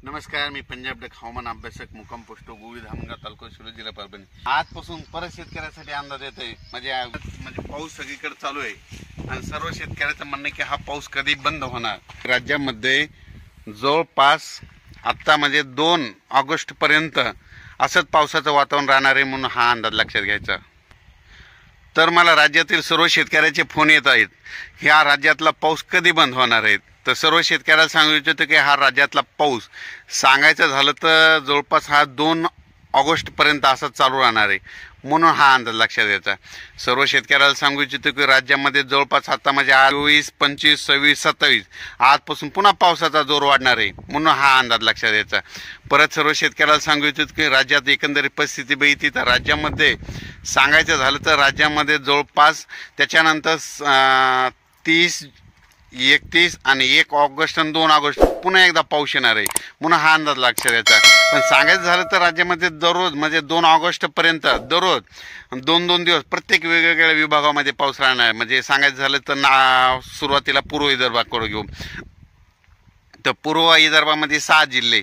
नमस्कार, मी पंजाब डक हवामान अभ्यासक मुक्काम पोस्ट गोविंद धामणगाव तालुका शिरूर जिल्हा परभणी। आजपासून परत शेतकऱ्यासाठी अंदाज येतोय म्हणजे पाऊस सगळीकडे चालू आहे आणि सर्व शेतकऱ्याचं म्हणणं आहे की हा पाऊस कधी बंद होणार। राज्यामध्ये जवळपास आता म्हणजे 2 ऑगस्ट पर्यंत असंच पावसाचं वातावरण राहणार आहे म्हणून हा अंदाज लक्षात घ्यायचा। तर मला राज्यातील सर्व शेतकऱ्याचे फोन येत आहेत, ह्या राज्यातला पाऊस कधी बंद होणार आहे। तर सर्व शेतकऱ्याला सांगू इच्छितो की हा राज्यातला पाऊस सांगायचं झालं तर जवळपास हा 2 ऑगस्ट पर्यंत असाच चालू राहणार आहे म्हणून हा अंदाज लक्षात घ्यायचा। सर्व शेतकऱ्याला सांगू इच्छितो की राज्यामध्ये जवळपास आता म्हणजे 24, 25, 26, 27 आजपासून पुन्हा पावसाचा जोर वाढणार आहे म्हणून हा अंदाज लक्षात घ्यायचा। परत सर्व शेतकऱ्याला सांगू इच्छितो की राज्यात एकंदरीत परिस्थिती बघितली तर राज्यामध्ये सांगायचं झालं तर राज्यामध्ये जवळपास त्याच्यानंतर 30, 31 आणि 1 ऑगस्ट आणि 2 ऑगस्ट पुन्हा एकदा पाऊस येणार आहे म्हणून हा अंदाज लक्षात घ्यायचा। पण सांगायचं झालं तर राज्यामध्ये दररोज म्हणजे 2 ऑगस्ट पर्यंत दररोज 2-2 दिवस प्रत्येक वेगवेगळ्या विभागामध्ये पाऊस राहणार आहे। म्हणजे सांगायचं झालं तर सुरुवातीला पूर्व विदर्भाकडे घेऊ तर पूर्व विदर्भामध्ये 6 जिल्हे,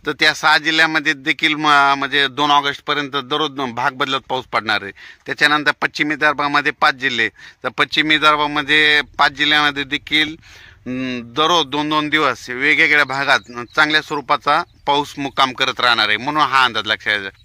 तर त्या 6 जिल्ह्यामध्ये देखील म्हणजे 2 ऑगस्ट पर्यंत दररोज भाग बदलत पाऊस पडणार आहे। त्याच्यानंतर पश्चिम विदर्भामध्ये 5 जिल्हे, तर पश्चिम विदर्भामध्ये 5 जिल्ह्यामध्ये देखील दररोज 2-2 दिवस वेगवेगळ्या भागात चांगल्या स्वरूपाचा पाऊस मुक्काम करत राहणार आहे म्हणून हा अंदाज लक्षात घ्यायचा।